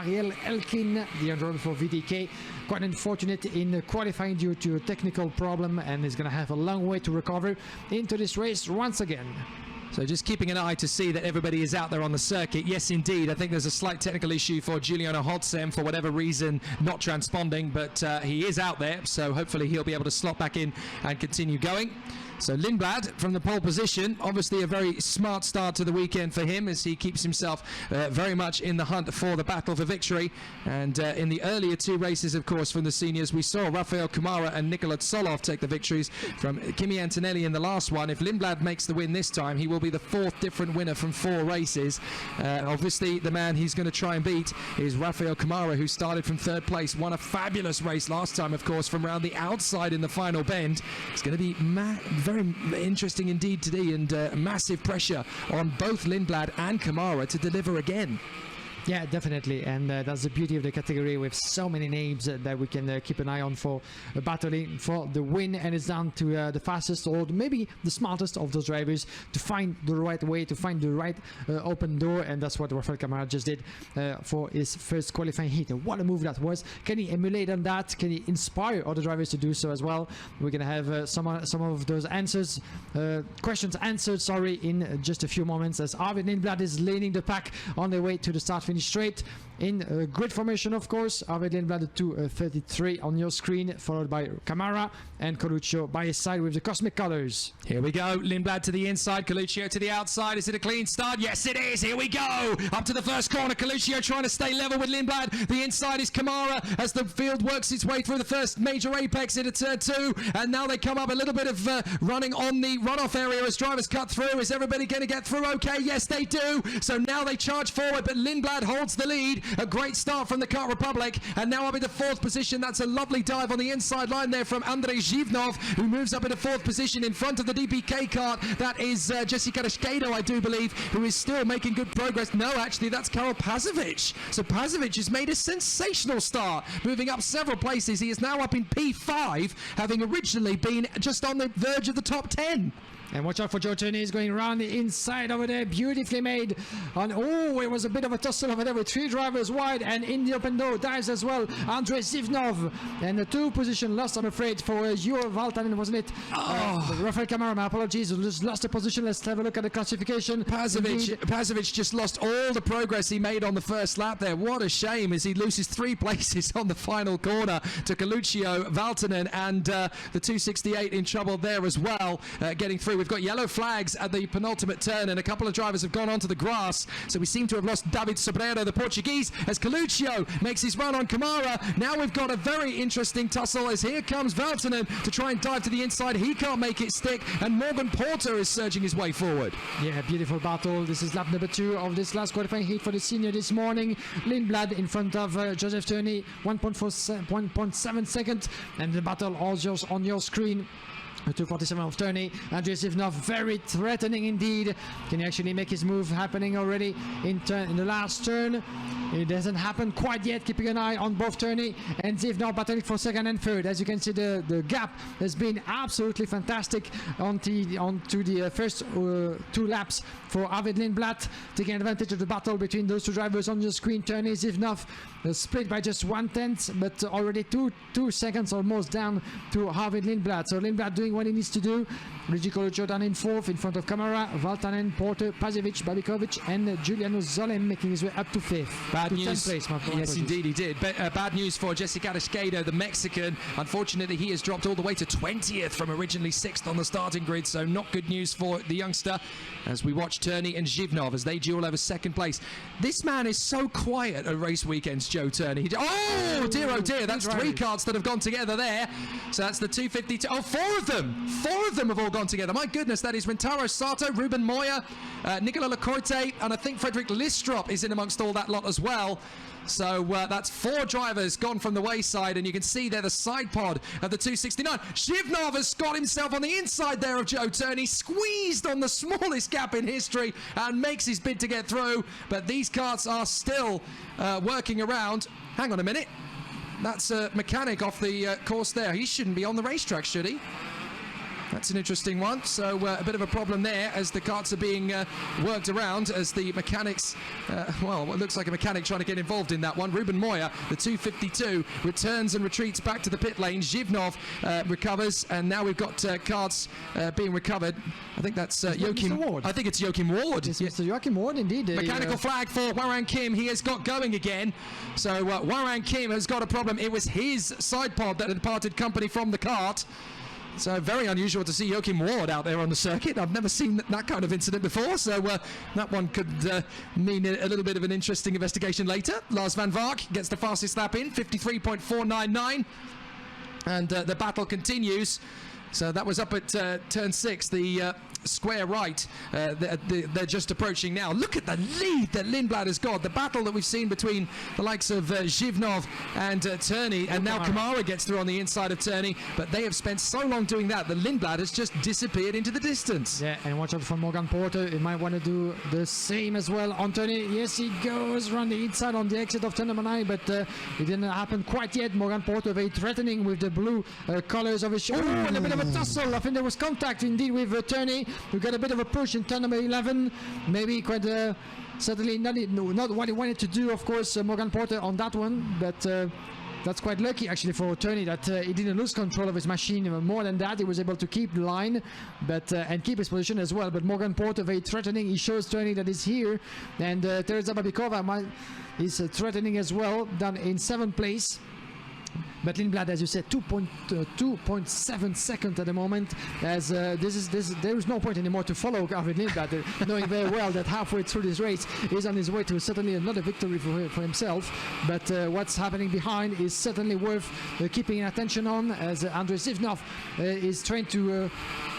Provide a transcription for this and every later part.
Ariel Elkin, the driver for VDK. Quite unfortunate in qualifying due to a technical problem, and is going to have a long way to recover into this race once again. So just keeping an eye to see that everybody is out there on the circuit. Yes, indeed. I think there's a slight technical issue for Giuliano Holtzem for whatever reason, not transponding, but he is out there. So hopefully he'll be able to slot back in and continue going. So Lindblad from the pole position, obviously a very smart start to the weekend for him as he keeps himself very much in the hunt for the battle for victory. And in the earlier two races, of course, from the seniors, we saw Rafael Kumara and Nikola Tsolov take the victories from Kimi Antonelli in the last one. If Lindblad makes the win this time, he will be the fourth different winner from 4 races. Obviously, the man he's going to try and beat is Rafael Kumara, who started from 3rd place, won a fabulous race last time, of course, from around the outside in the final bend. It's going to be very interesting indeed today, and massive pressure on both Lindblad and Kumara to deliver again. Yeah, definitely, and that's the beauty of the category with so many names that we can keep an eye on for battling for the win, and it's down to the fastest or maybe the smartest of those drivers to find the right way, to find the right open door, and that's what Rafael Kumara just did for his first qualifying heat. And what a move that was. Can he emulate on that? Can he inspire other drivers to do so as well? We're going to have some of those questions answered, in just a few moments, as Arvid Lindblad is leading the pack on their way to the start finish straight in grid formation, of course. Arvid Lindblad at 2:33 on your screen, followed by Camara and Coluccio by his side with the cosmic colors. Here we go. Lindblad to the inside, Coluccio to the outside. Is it a clean start? Yes, it is. Here we go. Up to the first corner. Coluccio trying to stay level with Lindblad. The inside is Camara as the field works its way through the first major apex into turn 2. And now they come up a little bit of running on the runoff area as drivers cut through. Is everybody going to get through okay? Yes, they do. So now they charge forward, but Lindblad holds the lead. A great start from the KART Republic, and now up in the 4th position. That's a lovely dive on the inside line there from Andrei Zhivnov, who moves up into 4th position in front of the DPK kart. That is Jessica Rashkedo, I do believe, who is still making good progress. No, actually, that's Karol Pazovic. So Pazovic has made a sensational start, moving up several places. He is now up in P5, having originally been just on the verge of the top 10. And watch out for Joe Turney. He's going around the inside over there. Beautifully made. And it was a bit of a tussle over there with 3 drivers wide. And in the open door dives as well Andrei Zhivnov. And the 2 position lost, I'm afraid, for Jure Valtanen, wasn't it? Rafael Camara, my apologies. Just lost the position. Let's have a look at the classification. Pazovic just lost all the progress he made on the first lap there. What a shame as he loses 3 places on the final corner to Coluccio, Valtanen, and the 268 in trouble there as well, getting through. We've got yellow flags at the penultimate turn, and a couple of drivers have gone onto the grass. So we seem to have lost David Sobrero, the Portuguese, as Coluccio makes his run on Camara. Now we've got a very interesting tussle as here comes Valtanen to try and dive to the inside. He can't make it stick, and Morgan Porter is surging his way forward. Yeah, beautiful battle. This is lap number 2 of this last qualifying heat for the senior this morning. Lindblad in front of Joseph Turney, 1.7 seconds, and the battle all yours on your screen. 247 of Turney. Andrei Zhivnov, very threatening indeed. Can he actually make his move happening already in the last turn? It doesn't happen quite yet. Keeping an eye on both Turney and Zhivnov battling for 2nd and 3rd. As you can see, the gap has been absolutely fantastic onto the first 2 laps for Arvid Lindblad, taking advantage of the battle between those 2 drivers on your screen. Turney, Zhivnov split by just 1/10, but already 2 seconds almost down to Arvid Lindblad. So Lindblad doing what he needs to do. Luigi Coluccio down in 4th in front of Camara, Valtanen, Porter, Pazovic, Babikovic, and Giuliano Zolem making his way up to 5th. Bad news. Yes, indeed he did. Bad news for Jessica Rashkedo, the Mexican. Unfortunately, he has dropped all the way to 20th from originally 6th on the starting grid, so not good news for the youngster as we watch Turney and Zhivnov as they duel over 2nd place. This man is so quiet at race weekends, Joe Turney. Oh dear, that's 3 carts that have gone together there. So that's the 252. Oh, 4 of them! 4 of them have all gone together. My goodness, that is Rintaro Sato, Ruben Moya, Nicola Lacorte, and I think Frederick Listrop is in amongst all that lot as well. So that's 4 drivers gone from the wayside, and you can see there the side pod of the 269. Zhivnov has got himself on the inside there of Joe Turney, squeezed on the smallest gap in history and makes his bid to get through. But these karts are still working around. Hang on a minute. That's a mechanic off the course there. He shouldn't be on the racetrack, should he? That's an interesting one. So a bit of a problem there as the karts are being worked around as the mechanics, well, it looks like a mechanic trying to get involved in that one. Ruben Moya, the 252, returns and retreats back to the pit lane. Zhivnov recovers, and now we've got karts being recovered. I think that's Joachim Ward. I think it's Joachim Ward. It's Mr. Joachim Ward, indeed. Mechanical flag for Warren Kim. He has got going again. So Warren Kim has got a problem. It was his side pod that had parted company from the kart. So very unusual to see Joachim Ward out there on the circuit. I've never seen that kind of incident before. So that one could mean a little bit of an interesting investigation later. Lars van Vark gets the fastest lap in, 53.499. And the battle continues. So that was up at turn 6, the square right. They're just approaching now. Look at the lead that Lindblad has got. The battle that we've seen between the likes of Zhivnov and Turney, and now Kamara gets through on the inside of Turney. But they have spent so long doing that Lindblad has just disappeared into the distance. Yeah, and watch out for Morgan Porter. He might want to do the same as well on Turney. Yes, he goes around the inside on the exit of turn number 9, but it didn't happen quite yet. Morgan Porter very threatening with the blue colors of his shirt. Oh, and a bit of a tussle. I think there was contact indeed with Turney. We got a bit of a push in turn number 11. Maybe quite certainly not what he wanted to do, of course, Morgan Porter on that one, but that's quite lucky actually for Turney that he didn't lose control of his machine. More than that, he was able to keep the line and keep his position as well. But Morgan Porter very threatening. He shows Turney that he's here, and Teresa Babikova is threatening as well, down in 7th place. But Lindblad, as you said, 2.7 seconds at the moment, as there is no point anymore to follow Arvid Lindblad, knowing very well that halfway through this race he's on his way to certainly another victory for himself. But what's happening behind is certainly worth keeping attention on, as Andrei Zhivnov is trying to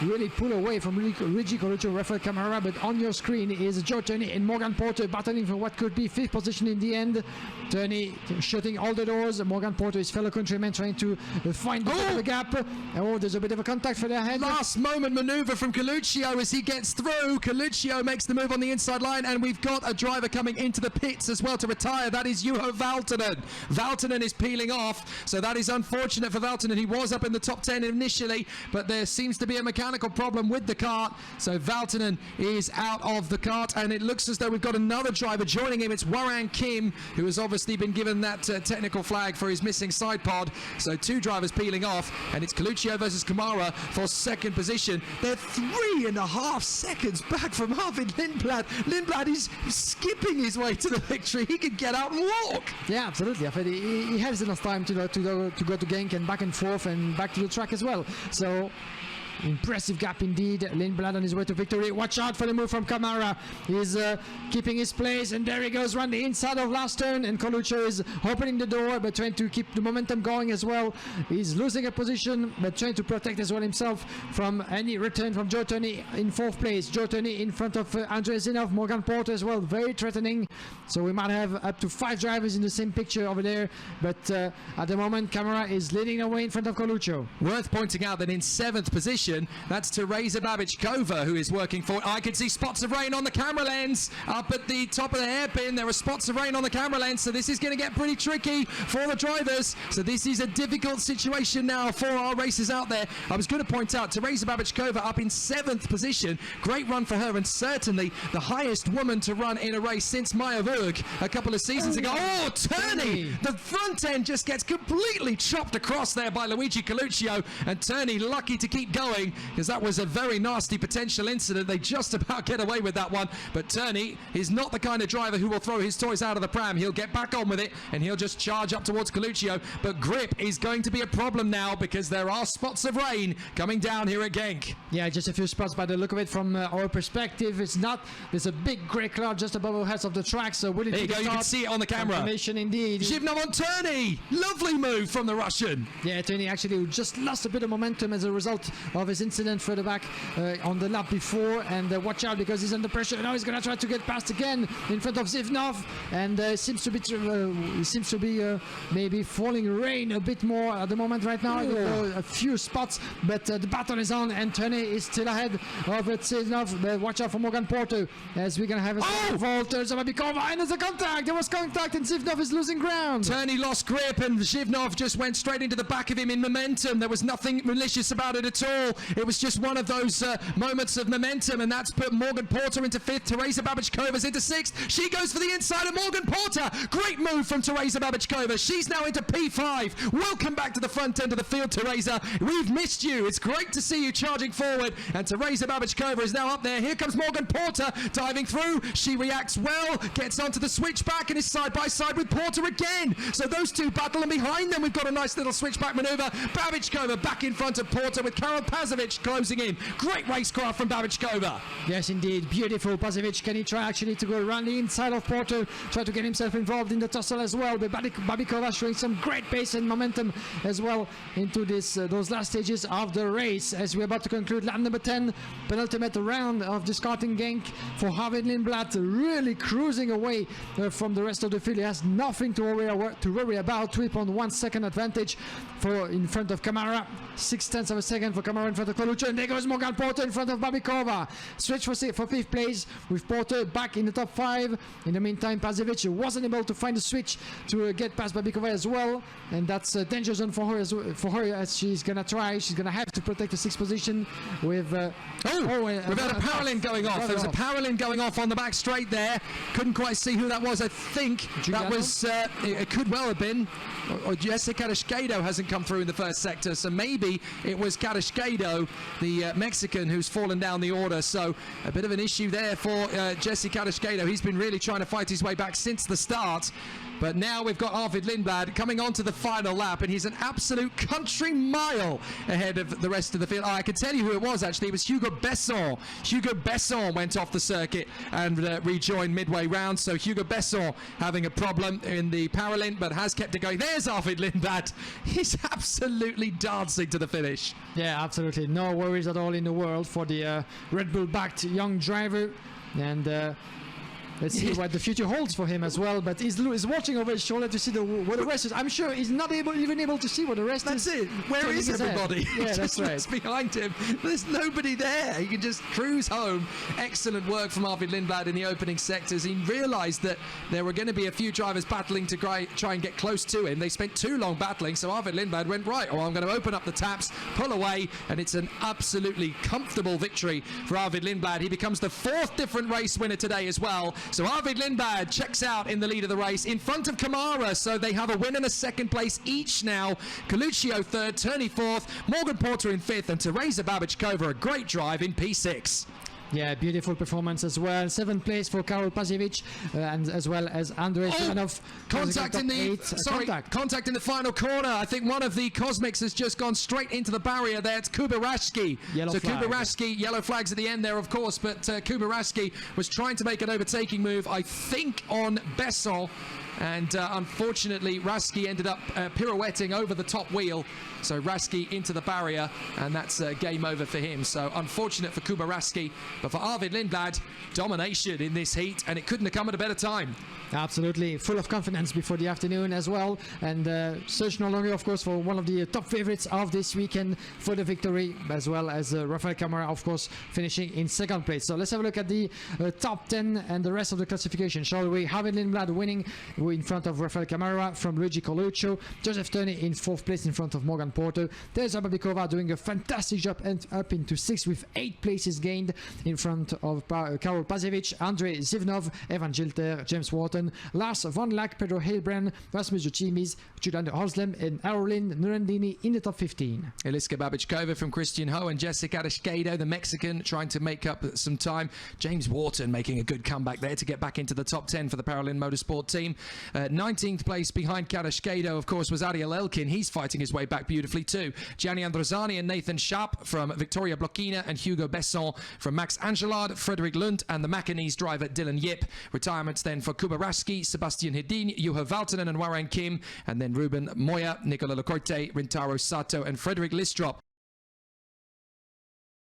really pull away from Luigi Coluccio, Rafael Camara. But on your screen is Joe Turney and Morgan Porter battling for what could be 5th position in the end. Turney shutting all the doors. Morgan Porter, his fellow countryman, trying to find a bit of a gap. Oh, there's a bit of a contact for their head. Last moment maneuver from Coluccio as he gets through. Coluccio makes the move on the inside line, and we've got a driver coming into the pits as well to retire. That is Juho Valtonen. Valtonen is peeling off, so that is unfortunate for Valtonen. He was up in the top 10 initially, but there seems to be a mechanical problem with the kart, so Valtonen is out of the kart, and it looks as though we've got another driver joining him. It's Warren Kim, who has obviously been given that technical flag for his missing side pod. So 2 drivers peeling off, and it's Coluccio versus Kamara for 2nd position. They're 3.5 seconds back from Arvid Lindblad. Lindblad is skipping his way to the victory. He could get out and walk. Yeah, absolutely. I think he has enough time to go to Genk and back and forth and back to the track as well. So impressive gap indeed. Lindblad on his way to victory. Watch out for the move from Kamara. He's keeping his place, and there he goes around the inside of last turn, and Coluccio is opening the door but trying to keep the momentum going as well. He's losing a position but trying to protect as well himself from any return from Joe Turney in 4th place. Joe Turney in front of Andrei Zinov. Morgan Porter as well, very threatening. So we might have up to 5 drivers in the same picture over there, but at the moment Kamara is leading away in front of Coluccio. Worth pointing out that in 7th position, that's Teresa Babichkova, who is working for. I can see spots of rain on the camera lens up at the top of the hairpin. There are spots of rain on the camera lens, so this is going to get pretty tricky for the drivers. So this is a difficult situation now for our racers out there. I was going to point out Teresa Babichkova up in 7th position. Great run for her, and certainly the highest woman to run in a race since Maya Vurg a couple of seasons ago. Oh, Turney! The front end just gets completely chopped across there by Luigi Coluccio, and Turney lucky to keep going, because that was a very nasty potential incident. They just about get away with that one, but Turney is not the kind of driver who will throw his toys out of the pram. He'll get back on with it, and he'll just charge up towards Coluccio, but grip is going to be a problem now because there are spots of rain coming down here at Genk. Yeah, just a few spots by the look of it from our perspective. There's a big grey cloud just above our heads of the track, so will it there you go, you can see it on the camera. Confirmation indeed. Zhivnov on Turney! Lovely move from the Russian. Yeah, Turney actually just lost a bit of momentum as a result of his incident further back on the lap before, and watch out because he's under pressure. Now he's gonna try to get past again in front of Zhivnov, and seems to be maybe falling rain a bit more at the moment right now. A few spots, but the battle is on, and Turney is still ahead of Zhivnov. Watch out for Morgan Porter as we're gonna have a vault. There's a contact. There was contact, and Zhivnov is losing ground. Turney lost grip, and Zhivnov just went straight into the back of him in momentum. There was nothing malicious about it at all. all. It was just one of those moments of momentum, and that's put Morgan Porter into 5th. Teresa Babichkova's into 6th. She goes for the inside of Morgan Porter. Great move from Teresa Babichkova. She's now into P5. Welcome back to the front end of the field, Teresa. We've missed you. It's great to see you charging forward, and Teresa Babichkova is now up there. Here comes Morgan Porter diving through. She reacts well, gets onto the switchback, and is side by side with Porter again. So those two battle, and behind them we've got a nice little switchback maneuver. Babichkova back in front of Porter with Karol Pazovic closing in. Great racecraft from Babichkova. Yes, indeed. Beautiful. Pazovic, can he try actually to go around the inside of Porter, try to get himself involved in the tussle as well, but Babikova showing some great pace and momentum as well into this those last stages of the race as we're about to conclude lap number 10, penultimate round of this karting Genk for Arvid Lindblad, really cruising away from the rest of the field. He has nothing to worry about. 3.1 second advantage for in front of Camara, 0.6 of a second for Camara in front of Colucci, and there goes Morgan Porter in front of Babikova. Switch for 5th place with Porter back in the top 5. In the meantime, Pazovic wasn't able to find a switch to get past Babikova as well, and that's a danger zone for her as she's gonna try. She's gonna have to protect the 6th position with we've had a power line going off. There was a power line going off on the back straight there. Couldn't quite see who that was. I think that was it could well have been, or Jesse Karashkedo hasn't come through in the first sector, so maybe it was Karashkedo, the Mexican, who's fallen down the order. So a bit of an issue there for Jesse Karashkedo. He's been really trying to fight his way back since the start. But now we've got Arvid Lindblad coming on to the final lap, and he's an absolute country mile ahead of the rest of the field. Oh, I can tell you who it was, actually. It was Hugo Besson. Hugo Besson went off the circuit and rejoined midway round. So Hugo Besson having a problem in the Paralymp, but has kept it going. There's Arvid Lindblad. He's absolutely dancing to the finish. Yeah, absolutely. No worries at all in the world for the Red Bull-backed young driver. And let's see what the future holds for him as well. But he's watching over his shoulder to see what the rest is. I'm sure he's not even able to see what the rest is. That's it. Where is everybody? Yeah, that's right. Behind him. There's nobody there. He can just cruise home. Excellent work from Arvid Lindblad in the opening sectors. He realised that there were going to be a few drivers battling to try and get close to him. They spent too long battling, so Arvid Lindblad went, right, oh, I'm going to open up the taps, pull away, and it's an absolutely comfortable victory for Arvid Lindblad. He becomes the 4th different race winner today as well. So Arvid Lindblad checks out in the lead of the race in front of Camara. So they have a win and a 2nd place each now. Coluccio 3rd, Turney 4th, Morgan Porter in 5th, and Teresa Babichkova a great drive in P6. Yeah, beautiful performance as well. 7th place for Karol Pazovic, and as well as Andrei Ivanov. Contact in the final corner. I think one of the Cosmics has just gone straight into the barrier there. It's Kubarashki. Kubarashki, yellow flags at the end there, of course, but Kubarashki was trying to make an overtaking move, I think, on Besson. And unfortunately, Raski ended up pirouetting over the top wheel. So Raski into the barrier, and that's game over for him. So unfortunate for Kubarashki, but for Arvid Lindblad, domination in this heat, and it couldn't have come at a better time. Absolutely, full of confidence before the afternoon as well, and search no longer, of course, for one of the top favorites of this weekend for the victory, as well as Rafael Camara, of course, finishing in 2nd place. So let's have a look at the top 10 and the rest of the classification, shall we? Arvid Lindblad winning in front of Rafael Camara from Luigi Coluccio, Joseph Turney in 4th place in front of Morgan Porter, Teresa Babikova doing a fantastic job and up into 6th with 8 places gained in front of Karol Pazovic, Andrei Zivnov, Evan Gilter, James Wharton, Lars Von Lack, Pedro Hilbrand, Rasmus Juchimis, Julian Horslem, and Arolin Nurendini in the top 15. Eliska Babichkova from Christian Ho and Jessica Karashkedo, the Mexican, trying to make up some time. James Wharton making a good comeback there to get back into the top 10 for the Paralymp Motorsport team. 19th place behind Karashkedo, of course, was Ariel Elkin. He's fighting his way back beautifully too. Gianni Androzani and Nathan Schaap from Victoria Blokina, and Hugo Besson from Max Angelard, Frederick Lund, and the Macanese driver Dylan Yip. Retirements then for Kubarashki, Sebastian Hedin, Juha Valtonen and Warren Kim, and then Ruben Moya, Nicola Lecorte, Rintaro Sato, and Frederick Listrop.